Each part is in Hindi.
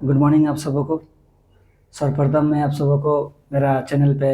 गुड मॉर्निंग आप सबों को। सर्वप्रथम मैं आप सबों को मेरा चैनल पे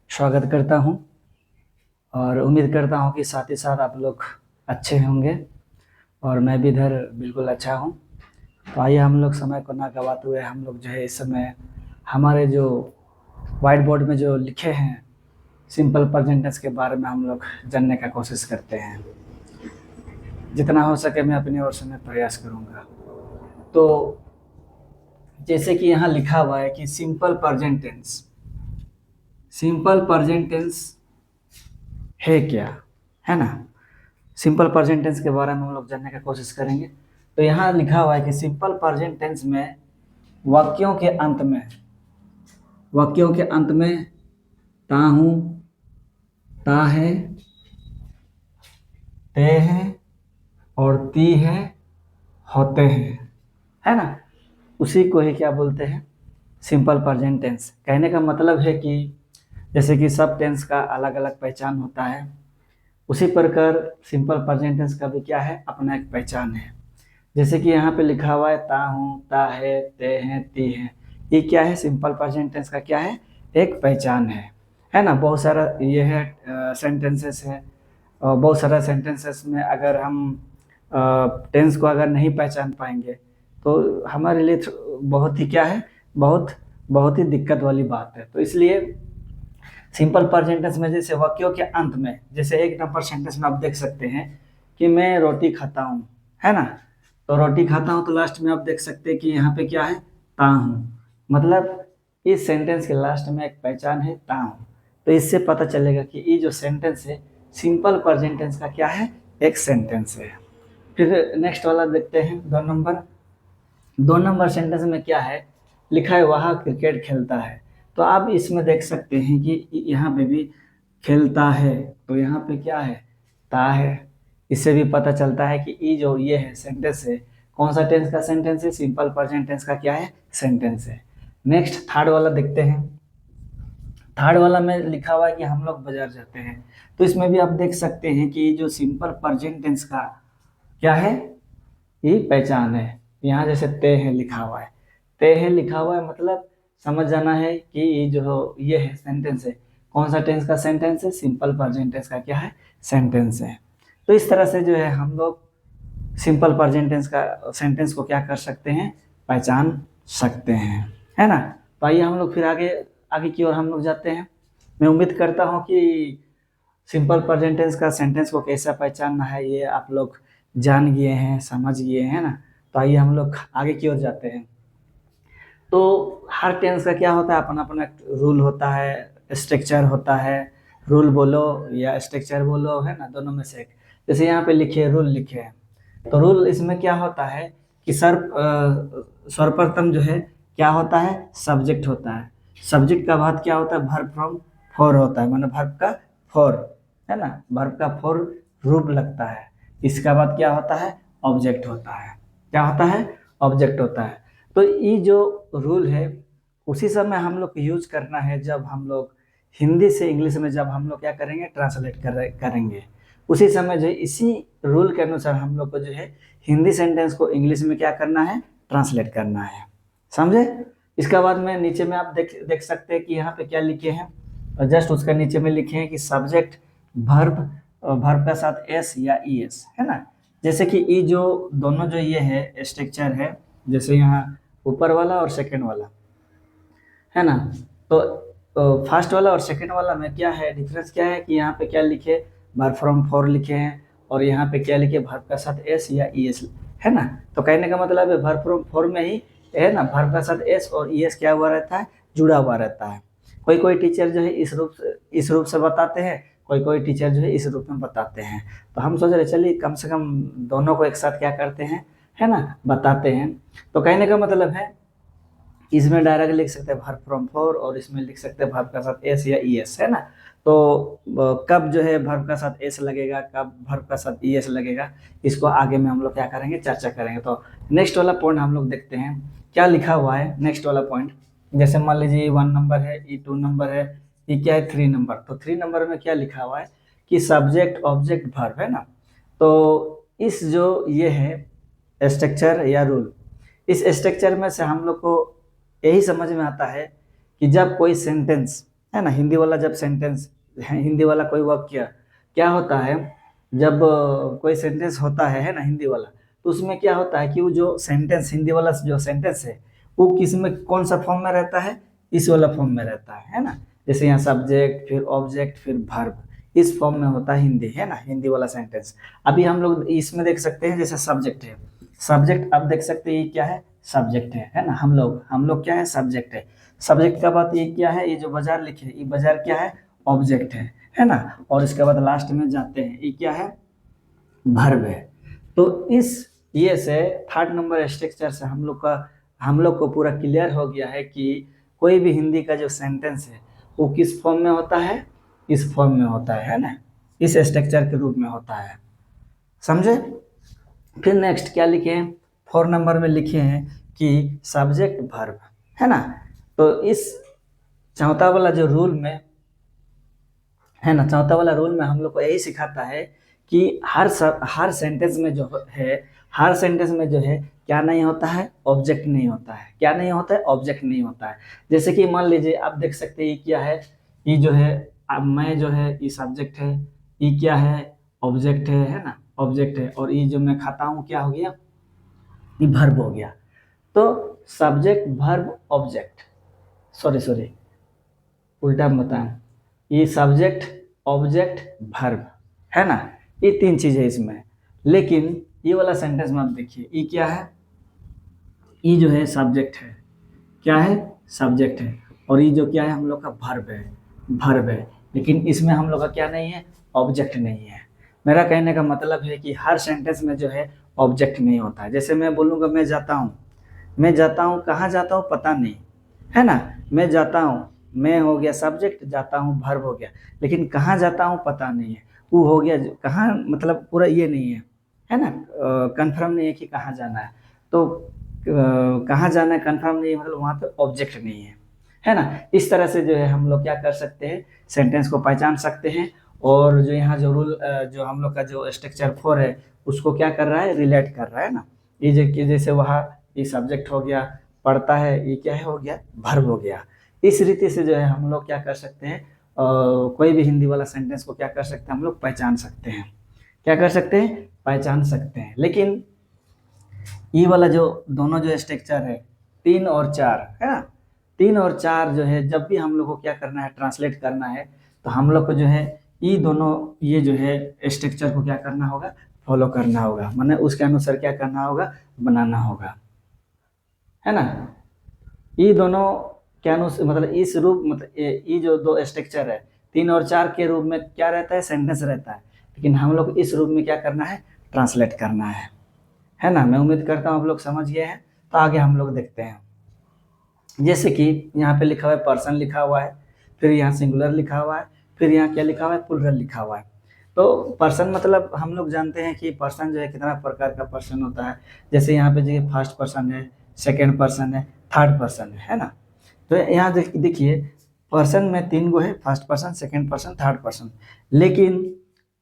स्वागत करता हूं और उम्मीद करता हूं कि साथ ही साथ आप लोग अच्छे होंगे और मैं भी इधर बिल्कुल अच्छा हूं। तो आइए हम लोग समय को ना गवाते हुए हम लोग जो है इस समय हमारे जो व्हाइट बोर्ड में जो लिखे हैं सिंपल प्रेजेंट टेंस के बारे में हम लोग जानने का कोशिश करते हैं। जितना हो सके मैं अपनी ओर से मैं प्रयास करूँगा। तो जैसे कि यहाँ लिखा हुआ है कि सिंपल प्रेजेंट टेंस है क्या, है ना। सिंपल प्रेजेंट टेंस के बारे में हम लोग जानने का कोशिश करेंगे। तो यहाँ लिखा हुआ है कि सिंपल प्रेजेंट टेंस में वाक्यों के अंत में वाक्यों के अंत में ता हूं, ता है, ते हैं और ती है, होते हैं, है ना। उसी को ही क्या बोलते हैं, सिंपल प्रेजेंट टेंस। कहने का मतलब है कि जैसे कि सब टेंस का अलग अलग पहचान होता है, उसी प्रकार सिंपल प्रेजेंट टेंस का भी क्या है, अपना एक पहचान है। जैसे कि यहाँ पे लिखा हुआ है ता हूँ, ता है, ते हैं, ती हैं। ये क्या है, सिंपल प्रेजेंट टेंस का क्या है, एक पहचान है ना। बहुत सारा ये है सेंटेंसेस है और बहुत सारा सेंटेंसेस में अगर हम टेंस को अगर नहीं पहचान पाएंगे तो हमारे लिए बहुत ही क्या है, बहुत बहुत ही दिक्कत वाली बात है। तो इसलिए सिंपल प्रेजेंट टेंस में जैसे वाक्यों के अंत में, जैसे एक नंबर सेंटेंस में आप देख सकते हैं कि मैं रोटी खाता हूँ, है ना। तो रोटी खाता हूँ तो लास्ट में आप देख सकते हैं कि यहाँ पे क्या है, ता हूँ। मतलब इस सेंटेंस के लास्ट में एक पहचान है, ता हूँ। तो इससे पता चलेगा कि ये जो सेंटेंस है सिंपल प्रेजेंट टेंस का क्या है, एक सेंटेंस है। फिर नेक्स्ट वाला देखते हैं, 2 नंबर। 2 नंबर सेंटेंस में क्या है, लिखा है वह क्रिकेट खेलता है। तो आप इसमें देख सकते हैं कि यहाँ पे भी खेलता है, तो यहाँ पे क्या है, ता है। इससे भी पता चलता है कि ये है सेंटेंस है, कौन सा टेंस का सेंटेंस है, सिंपल प्रेजेंट टेंस का क्या है, सेंटेंस है। नेक्स्ट थर्ड वाला देखते हैं। थर्ड वाला में लिखा हुआ है कि हम लोग बाजार जाते हैं। तो इसमें भी आप देख सकते हैं कि जो सिंपल प्रेजेंट टेंस का क्या है, ये पहचान है। यहाँ जैसे ते है लिखा हुआ है, ते है लिखा हुआ है, मतलब समझ जाना है कि ये जो ये है सेंटेंस है, कौन सा टेंस का सेंटेंस है, सिंपल प्रेजेंट टेंस का क्या है, सेंटेंस है। तो इस तरह से जो है हम लोग सिंपल प्रेजेंट टेंस का सेंटेंस को क्या कर सकते हैं, पहचान सकते हैं, है ना। तो आइए हम लोग फिर आगे आगे की ओर हम लोग जाते हैं। मैं उम्मीद करता हूँ कि सिंपल प्रेजेंट टेंस का सेंटेंस को कैसा पहचानना है ये आप लोग जान गए हैं, समझ गए हैं ना। तो आइए हम लोग आगे की ओर जाते हैं। तो हर टेंस का क्या होता है, अपना अपना रूल होता है, स्ट्रक्चर होता है। रूल बोलो या स्ट्रक्चर बोलो, है ना, दोनों में से एक। जैसे यहाँ पे लिखे रूल लिखे हैं, तो रूल इसमें क्या होता है कि सर्वप्रथम जो है क्या होता है, सब्जेक्ट होता है। सब्जेक्ट का बाद क्या होता है, वर्ब फ्रॉम फोर होता है, मतलब वर्ब का फोर, है ना, वर्ब का फोर रूप लगता है। इसका बाद क्या होता है, ऑब्जेक्ट होता है। क्या होता है, ऑब्जेक्ट होता है। तो ये जो रूल है उसी समय हम लोग यूज करना है जब हम लोग हिंदी से इंग्लिश में जब हम लोग क्या करेंगे, ट्रांसलेट करेंगे। उसी समय जो है इसी रूल के अनुसार हम लोग को जो है हिंदी सेंटेंस को इंग्लिश में क्या करना है, ट्रांसलेट करना है। समझे। इसके बाद में नीचे में आप देख देख सकते हैं कि यहाँ पे क्या लिखे हैं, और जस्ट उसका नीचे में लिखे हैं कि सब्जेक्ट वर्ब, वर्ब का साथ एस या ई एस, है ना। जैसे कि ये जो दोनों जो ये है स्ट्रक्चर है, जैसे यहाँ ऊपर वाला और सेकंड वाला, है ना। तो फर्स्ट वाला और सेकंड वाला में क्या है डिफरेंस, क्या है कि यहाँ पे क्या लिखे, वर्ब फ्रॉम फोर लिखे हैं, और यहाँ पे क्या लिखे, वर्ब का साथ एस या ई एस, है ना। तो कहने का मतलब है वर्ब फ्रॉम फोर में ही, है ना, वर्ब का साथ एस और ई एस क्या हुआ रहता है, जुड़ा हुआ रहता है। कोई कोई टीचर जो है इस रूप से बताते हैं, कोई कोई टीचर जो है इस रूप में बताते हैं। तो हम सोच रहे चलिए कम से कम दोनों को एक साथ क्या करते हैं, है ना, बताते हैं। तो कहने का मतलब है इसमें डायरेक्ट लिख सकते हैं वर्ब फ्रॉम फोर, और इसमें लिख सकते हैं वर्ब का साथ एस या ई एस, है ना। तो कब जो है वर्ब का साथ एस लगेगा, कब वर्ब का साथ ई एस लगेगा, इसको आगे में हम लोग क्या करेंगे, चर्चा करेंगे। तो नेक्स्ट वाला पॉइंट हम लोग देखते हैं क्या लिखा हुआ है। नेक्स्ट वाला पॉइंट, जैसे मान लीजिए 1 नंबर है, ये 2 नंबर है, ये क्या है 3 नंबर। तो 3 नंबर में क्या लिखा हुआ है कि सब्जेक्ट ऑब्जेक्ट वर्ब, है ना। तो इस जो ये है स्ट्रक्चर या रूल, इस स्ट्रक्चर में से हम लोग को यही समझ में आता है कि जब कोई सेंटेंस है ना, हिंदी वाला जब सेंटेंस हिंदी वाला कोई वाक्य क्या होता है, जब कोई सेंटेंस होता है ना हिंदी वाला, तो उसमें क्या होता है कि वो जो सेंटेंस हिंदी वाला जो सेंटेंस है वो किस में कौन सा फॉर्म में रहता है, इस वाला फॉर्म में रहता है ना। जैसे यहाँ सब्जेक्ट फिर ऑब्जेक्ट फिर वर्ब, इस फॉर्म में होता है हिंदी, है ना, हिंदी वाला सेंटेंस। अभी हम लोग इसमें देख सकते हैं जैसे सब्जेक्ट है, सब्जेक्ट अब देख सकते हैं ये क्या है, सब्जेक्ट है ना। हम लोग क्या है, सब्जेक्ट है। सब्जेक्ट का बात ये क्या है, ये जो बाजार लिखे ये बाजार क्या है, ऑब्जेक्ट है ना। और इसके बाद लास्ट में जाते हैं, ये क्या है, वर्ब है। तो इस ये से थर्ड नंबर स्ट्रक्चर से हम लोग को पूरा क्लियर हो गया है कि कोई भी हिंदी का जो सेंटेंस है वो किस फॉर्म में होता है, इस फॉर्म में होता है ना, इस स्ट्रक्चर के रूप में होता है। समझे। फिर नेक्स्ट क्या लिखे हैं, 4 नंबर में लिखे हैं कि सब्जेक्ट वर्ब, है ना। तो इस चौथा वाला जो रूल में है ना, चौथा वाला रूल में हम लोग को यही सिखाता है कि हर सेंटेंस में जो है, हर सेंटेंस में जो है क्या नहीं होता है, ऑब्जेक्ट नहीं होता है। क्या नहीं होता है, ऑब्जेक्ट नहीं होता है। जैसे कि मान लीजिए आप देख सकते हैं ये क्या है, ये जो है अब मैं जो है ये सब्जेक्ट है, ये क्या है, ऑब्जेक्ट है ना, ऑब्जेक्ट है। और ये जो मैं खाता हूँ क्या हो गया, ये वर्ब हो गया। तो सब्जेक्ट वर्ब ऑब्जेक्ट, सॉरी उल्टा बताएं, ये सब्जेक्ट ऑब्जेक्ट वर्ब है ना, ये 3 चीज़ है इसमें। लेकिन ये वाला सेंटेंस में आप देखिए ये क्या है, ये जो है सब्जेक्ट है, क्या है, सब्जेक्ट है। और ये जो क्या है हम लोग का वर्ब है। लेकिन इसमें हम लोग का क्या नहीं है, ऑब्जेक्ट नहीं है। मेरा कहने का मतलब है कि हर सेंटेंस में जो है ऑब्जेक्ट नहीं होता है। जैसे मैं बोलूँगा मैं जाता हूँ कहाँ जाता हूँ पता नहीं, है ना। मैं जाता हूँ, मैं हो गया सब्जेक्ट, जाता हूँ वर्ब हो गया। लेकिन कहाँ जाता हूँ पता नहीं है, वो हो गया कहाँ, मतलब पूरा ये नहीं है ना, कंफर्म नहीं है कि कहाँ जाना है। तो कहाँ जाना है कंफर्म नहीं है, मतलब वहाँ पे ऑब्जेक्ट नहीं है ना। इस तरह से जो है हम लोग क्या कर सकते हैं, सेंटेंस को पहचान सकते हैं। और जो यहाँ जो रूल जो हम लोग का जो स्ट्रक्चर 4 है उसको क्या कर रहा है, रिलेट कर रहा है ना। ये जैसे वहाँ ये सब्जेक्ट हो गया, पढ़ता है, ये क्या है हो गया, वर्ब हो गया। इस रीति से जो है हम लोग क्या कर सकते हैं, कोई भी हिंदी वाला सेंटेंस को क्या कर सकते हैं, हम लोग पहचान सकते हैं। क्या कर सकते हैं, पहचान सकते हैं। लेकिन ये वाला जो दोनों जो स्ट्रक्चर है 3 और 4 है ना, 3 और 4 जो है जब भी हम लोग को क्या करना है, ट्रांसलेट करना है, तो हम लोग को जो है ये दोनों ये जो है स्ट्रक्चर को क्या करना होगा, फॉलो करना होगा। माने उसके अनुसार क्या करना होगा, बनाना होगा, है ना। ये दोनों के अनुसार मतलब इस रूप मतलब ये जो दो स्ट्रक्चर है 3 और 4 के रूप में क्या रहता है, सेंटेंस रहता है। लेकिन हम लोग इस रूप में क्या करना है, ट्रांसलेट करना है ना। मैं उम्मीद करता हूँ आप लोग समझ गए हैं। तो आगे हम लोग देखते हैं। जैसे कि यहाँ पे लिखा हुआ है पर्सन लिखा हुआ है, फिर यहाँ सिंगुलर लिखा हुआ है, फिर यहाँ क्या लिखा हुआ है, प्लूरल लिखा हुआ है। तो पर्सन मतलब हम लोग जानते हैं कि पर्सन जो है कितना प्रकार का पर्सन होता है। जैसे यहाँ पे जो फर्स्ट पर्सन है, सेकेंड पर्सन है, थर्ड पर्सन है ना। तो यहाँ देखिए पर्सन में 3 गो है, first person, second person, third person. लेकिन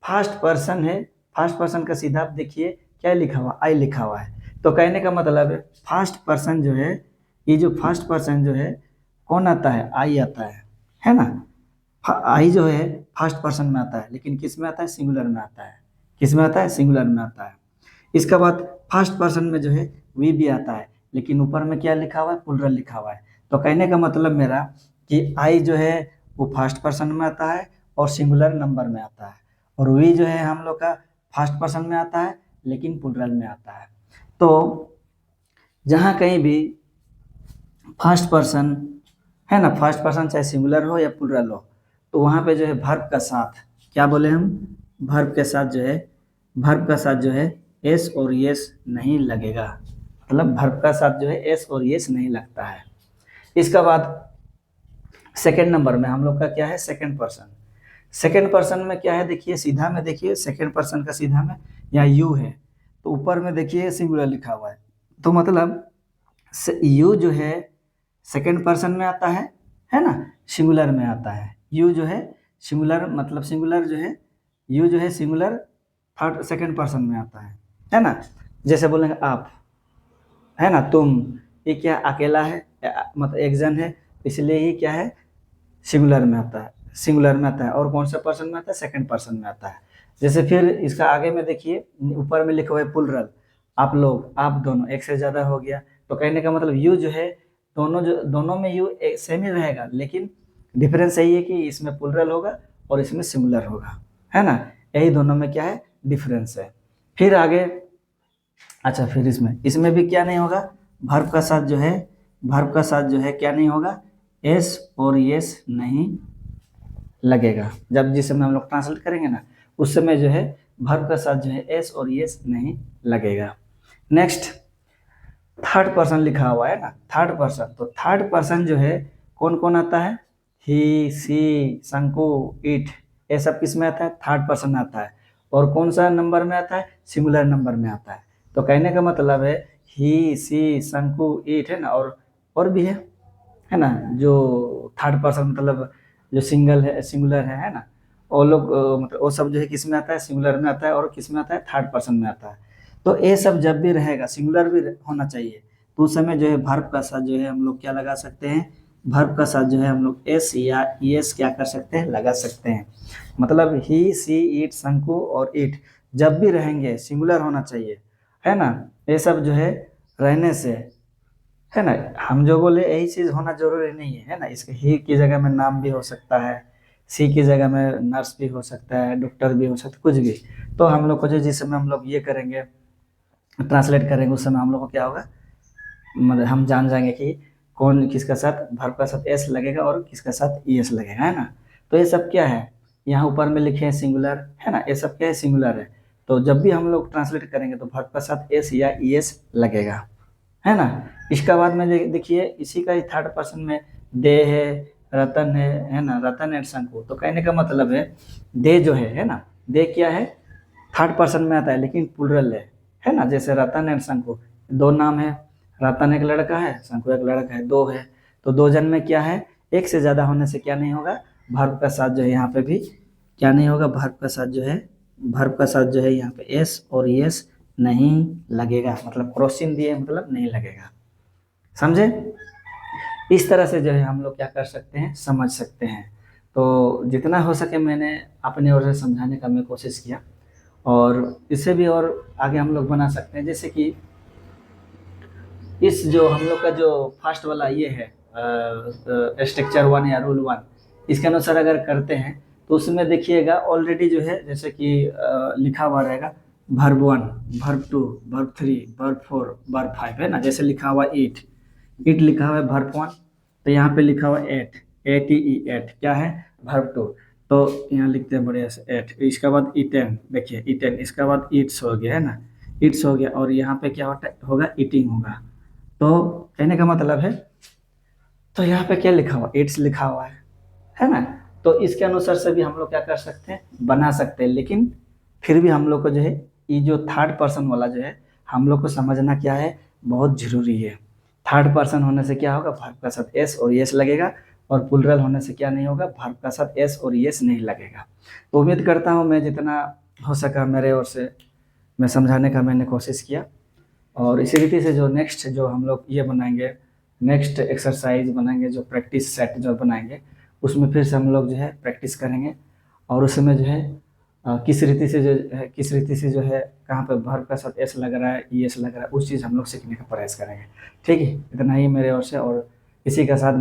फर्स्ट पर्सन है, फर्स्ट पर्सन का सीधा आप देखिए क्या लिखा हुआ, आई लिखा हुआ है। तो कहने का मतलब है फर्स्ट पर्सन जो है, ये जो फर्स्ट पर्सन जो है कौन आता है, आई आता है ना। आई जो है फर्स्ट पर्सन में आता है, लेकिन किस में आता है, सिंगुलर में आता है। किस में आता है, सिंगुलर में आता है। इसके बाद फर्स्ट पर्सन में जो है वी भी आता है, लेकिन ऊपर में क्या लिखा हुआ है, प्लूरल लिखा हुआ है। तो कहने का मतलब मेरा कि आई जो है वो फर्स्ट पर्सन में आता है और सिंगुलर नंबर में आता है। और वी जो है हम लोग का फर्स्ट पर्सन में आता है लेकिन प्लूरल में आता है। तो जहाँ कहीं भी फर्स्ट पर्सन है ना, फर्स्ट पर्सन चाहे सिंगुलर हो या प्लूरल हो, तो वहाँ पे जो है वर्ब का साथ क्या बोले हम, वर्ब के साथ जो है, वर्ब का साथ जो है एस और यस नहीं लगेगा। मतलब वर्ब का साथ जो है एस और यस नहीं लगता है। इसका बाद सेकेंड नंबर में हम लोग का क्या है, सेकेंड पर्सन। सेकेंड पर्सन में क्या है, देखिए सीधा में देखिए सेकेंड पर्सन का सीधा में यहाँ यू है, तो ऊपर में देखिए सिंगुलर लिखा हुआ है। तो मतलब यू जो है सेकेंड पर्सन में आता है ना, सिंगुलर में आता है। यू जो है सिंगुलर मतलब सिंगुलर जो है, यू जो है सिंगुलर थर्ड सेकेंड पर्सन में आता है ना। जैसे बोलेंगे आप, है ना, तुम, ये क्या अकेला है, मतलब एक जन है, इसलिए ही क्या है, सिंगुलर में आता है, सिंगुलर में आता है। और कौन सा पर्सन में आता है, सेकंड पर्सन में आता है। जैसे फिर इसका आगे में देखिए, ऊपर में लिखा हुआ है प्लुरल, आप लोग, आप दोनों, एक से ज्यादा हो गया। तो कहने का मतलब यू जो है, दोनों में यू सेम ही रहेगा, लेकिन डिफरेंस यही है कि इसमें प्लुरल होगा और इसमें सिंगुलर होगा, है ना। यही दोनों में क्या है, डिफरेंस है। फिर आगे, अच्छा फिर इसमें इसमें भी क्या नहीं होगा, वर्ब का साथ जो है, वर्ब का साथ जो है क्या नहीं होगा, एस और यस नहीं लगेगा। जब जिस समय हम लोग ट्रांसलेट करेंगे ना, उस समय जो है वर्ब का साथ जो है एस और यस नहीं लगेगा। नेक्स्ट, थर्ड पर्सन लिखा हुआ है ना, थर्ड पर्सन, तो थर्ड पर्सन जो है कौन कौन आता है, ही, सी, शंकु, इट, ये सब किस में आता है, थर्ड पर्सन आता है। और कौन सा नंबर में आता है, सिंगुलर नंबर में आता है। तो कहने का मतलब है ही, सी, शंकु, इट, है ना, और भी है ना, जो थर्ड पर्सन मतलब जो सिंगल है, सिंगुलर है ना, वो लोग मतलब वो सब जो है किस में आता है, सिंगुलर में आता है, और किस में आता है, थर्ड पर्सन में आता है। तो ये सब जब भी रहेगा, सिंगुलर भी होना चाहिए, तो उस समय जो है वर्ब का साथ जो है हम लोग क्या लगा सकते हैं, वर्ब का साथ जो है हम लोग एस या ईएस क्या कर सकते हैं, लगा सकते हैं। मतलब ही, सी, इट, शंकु और इट जब भी रहेंगे सिंगुलर होना चाहिए, है ना। ये सब जो है रहने से, है ना, हम जो बोले यही चीज होना जरूरी नहीं है ना। इसके ही की जगह में नाम भी हो सकता है, सी की जगह में नर्स भी हो सकता है, डॉक्टर भी हो सकता है, कुछ भी। तो हम लोग को जो जिस समय हम लोग ये करेंगे, ट्रांसलेट करेंगे, उस समय हम लोग को क्या होगा, मतलब हम जान जाएंगे कि कौन किसका साथ वर्ब का साथ एस लगेगा और किसका साथ ईएस लगेगा, है ना। तो ये सब क्या है, यहाँ ऊपर में लिखे हैं सिंगुलर, है ना, ये सब क्या है, सिंगुलर है। तो जब भी हम लोग ट्रांसलेट करेंगे तो वर्ब का साथ एस या ईएस लगेगा, है ना। इसका बाद में देखिए, इसी का ही थर्ड पर्सन में दे है, रतन है ना, रतन एंड शंकु। तो कहने का मतलब दे जो है ना, दे क्या है, थर्ड पर्सन में आता है लेकिन प्लुरल है ना। जैसे रतन एंड शंकु, दो नाम है, रतन एक लड़का है, शंकु एक लड़का है, दो है। तो दो जन में क्या है, एक से ज्यादा होने से क्या नहीं होगा, वर्ब का साथ जो है यहाँ पे भी क्या नहीं होगा, वर्ब का साथ जो है, वर्ब का साथ जो है यहाँ पे एस और यस नहीं लगेगा, मतलब क्रॉस चिन्ह दिए मतलब नहीं लगेगा, समझे। इस तरह से जो है हम लोग क्या कर सकते हैं, समझ सकते हैं। तो जितना हो सके मैंने अपने ओर से समझाने का मैं कोशिश किया, और इससे भी और आगे हम लोग बना सकते हैं। जैसे कि इस जो हम लोग का जो फर्स्ट वाला ये है स्ट्रक्चर वन या रूल वन, इसके अनुसार अगर करते हैं तो उसमें देखिएगा ऑलरेडी जो है, जैसे कि लिखा हुआ रहेगा verb one, verb two, verb three, verb four, verb five, है ना। जैसे लिखा हुआ ईट, ईट लिखा हुआ है वर्ब वन, तो यहाँ पे लिखा हुआ एट, एट ई, एट क्या है, वर्ब टू। तो यहाँ लिखते हैं बढ़िया से एट, इसके बाद ईटेन, देखिए ईटेन, इसके बाद ईट्स हो गया, है ना, ईट्स हो गया। और यहाँ पे क्या होगा, ईटिंग होगा। तो कहने का मतलब है, तो यहाँ पे क्या लिखा हुआ, एड्स लिखा हुआ है ना। तो इसके अनुसार से भी हम लोग क्या कर सकते हैं, बना सकते हैं। लेकिन फिर भी हम लोग को जो है, ये जो थर्ड पर्सन वाला जो है, हम लोग को समझना क्या है, बहुत जरूरी है। थर्ड पर्सन होने से क्या होगा, वर्ब का साथ एस और यस लगेगा, और प्लुरल होने से क्या नहीं होगा, वर्ब का साथ एस और यस नहीं लगेगा। तो उम्मीद करता हूँ मैं जितना हो सका मेरे ओर से मैं समझाने का मैंने कोशिश किया। और इसी रीति से जो नेक्स्ट जो हम लोग ये बनाएंगे, नेक्स्ट एक्सरसाइज बनाएंगे, जो प्रैक्टिस सेट जो बनाएंगे, उसमें फिर से हम लोग जो है प्रैक्टिस करेंगे। और उसमें जो है किस रीति से जो है कहाँ पे वर्ब का साथ एस लग रहा है, ई एस लग रहा है, उस चीज़ हम लोग सीखने का प्रयास करेंगे। ठीक है, इतना ही मेरे ओर से, और इसी के साथ